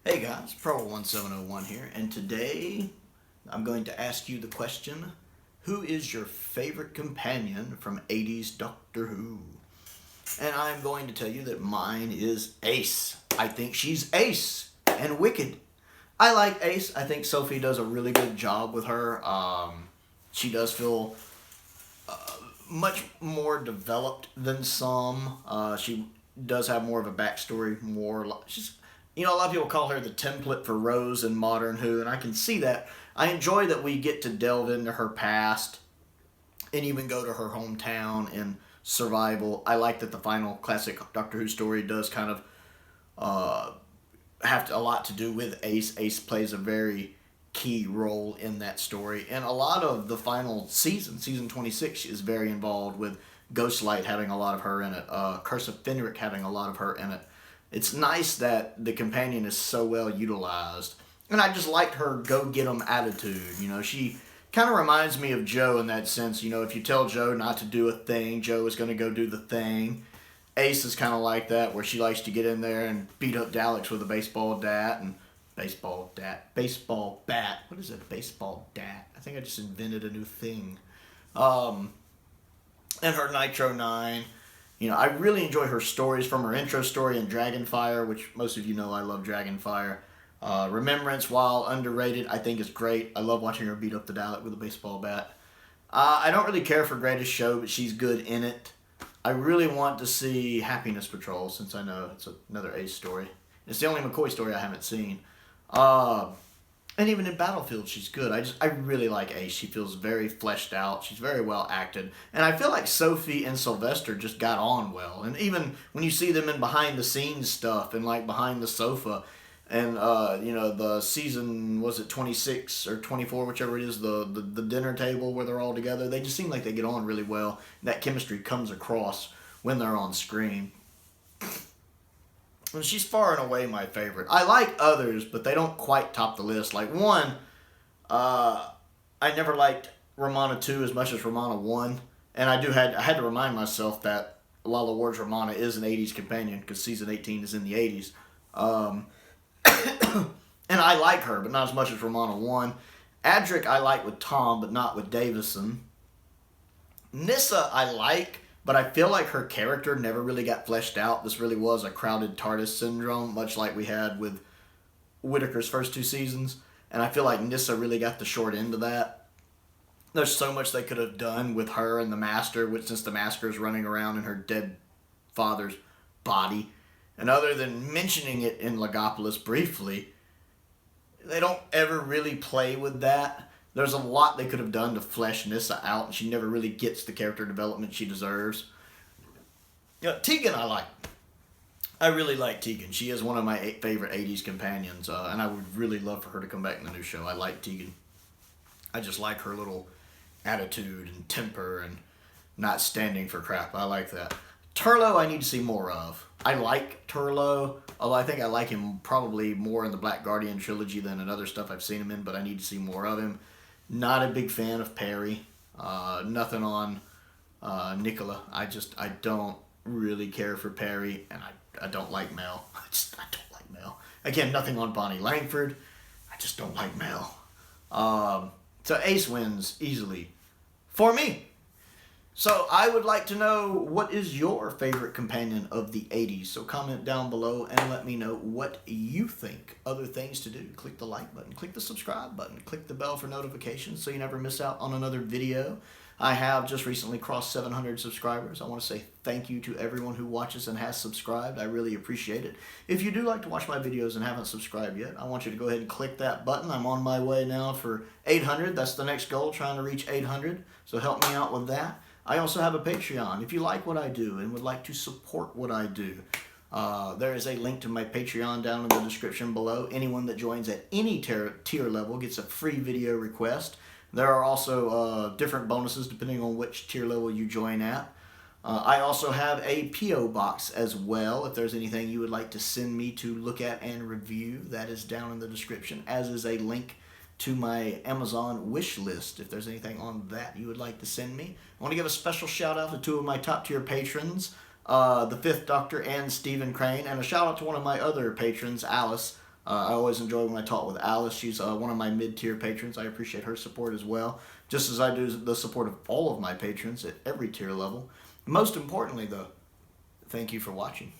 Hey guys, Prowl 1701 here, and today I'm going to ask you the question, who is your favorite companion from 80's Doctor Who? And I'm going to tell you that mine is Ace. I think she's Ace and wicked. I like Ace. I think Sophie does a really good job with her. She does feel much more developed than some. She does have more of a backstory, she's, a lot of people call her the template for Rose in Modern Who, and I can see that. I enjoy that we get to delve into her past and even go to her hometown in Survival. I like that the final classic Doctor Who story does kind of have a lot to do with Ace. Ace plays a very key role in that story, and a lot of the final season 26, is very involved with Ghostlight having a lot of her in it, Curse of Fenric having a lot of her in it. It's nice that the companion is so well utilized, and I just liked her go-get-em attitude. She kind of reminds me of Jo in that sense. If you tell Jo not to do a thing, Jo is going to go do the thing. Ace is kind of like that, where she likes to get in there and beat up Daleks with a baseball bat. Baseball bat. What is a baseball bat? I think I just invented a new thing. And her Nitro 9. I really enjoy her stories, from her intro story in Dragonfire, which most of you know I love Dragonfire. Remembrance, while underrated, I think is great. I love watching her beat up the Dalek with a baseball bat. I don't really care for Greatest Show, but she's good in it. I really want to see Happiness Patrol, since I know it's another Ace story. It's the only McCoy story I haven't seen. And even in Battlefield, she's good. I really like Ace. She feels very fleshed out. She's very well acted. And I feel like Sophie and Sylvester just got on well. And even when you see them in behind-the-scenes stuff and, behind the sofa and, the season, was it 26 or 24, whichever it is, the dinner table where they're all together, they just seem like they get on really well. That chemistry comes across when they're on screen. And she's far and away my favorite. I like others, but they don't quite top the list. I never liked Romana 2 as much as Romana 1. And I had to remind myself that Lalla Ward's Romana is an 80's companion, because season 18 is in the 80's. And I like her, but not as much as Romana 1. Adric I like with Tom, but not with Davison. Nyssa I like, but I feel like her character never really got fleshed out. This really was a crowded TARDIS syndrome, much like we had with Whittaker's first 2 seasons. And I feel like Nyssa really got the short end of that. There's so much they could have done with her and the Master, since the Master is running around in her dead father's body. And other than mentioning it in Legopolis briefly, they don't ever really play with that. There's a lot they could have done to flesh Nyssa out, and she never really gets the character development she deserves. Tegan I like. I really like Tegan. She is one of my favorite 80's companions, and I would really love for her to come back in the new show. I like Tegan. I just like her little attitude and temper and not standing for crap. I like that. Turlo I need to see more of. I like Turlo, although I think I like him probably more in the Black Guardian trilogy than in other stuff I've seen him in, but I need to see more of him. Not a big fan of Perry. Nothing on Nicola. I don't really care for Perry, and I don't like Mel. I don't like Mel. Again, nothing on Bonnie Langford. I just don't like Mel. So Ace wins easily for me. So I would like to know, what is your favorite companion of the 80's? So comment down below and let me know what you think. Other things to do: click the like button, click the subscribe button, click the bell for notifications so you never miss out on another video. I have just recently crossed 700 subscribers. I want to say thank you to everyone who watches and has subscribed. I really appreciate it. If you do like to watch my videos and haven't subscribed yet, I want you to go ahead and click that button. I'm on my way now for 800. That's the next goal, trying to reach 800. So help me out with that. I also have a Patreon. If you like what I do and would like to support what I do, there is a link to my Patreon down in the description below. Anyone that joins at any tier level gets a free video request. There are also different bonuses depending on which tier level you join at. I also have a P.O. box as well. If there's anything you would like to send me to look at and review, that is down in the description, as is a link to my Amazon wish list if there's anything on that you would like to send me. I want to give a special shout out to 2 of my top tier patrons, the Fifth Doctor, and Stephen Crane. And a shout out to one of my other patrons, Alice. I always enjoy when I talk with Alice. She's one of my mid-tier patrons. I appreciate her support as well, just as I do the support of all of my patrons at every tier level. Most importantly, though, thank you for watching.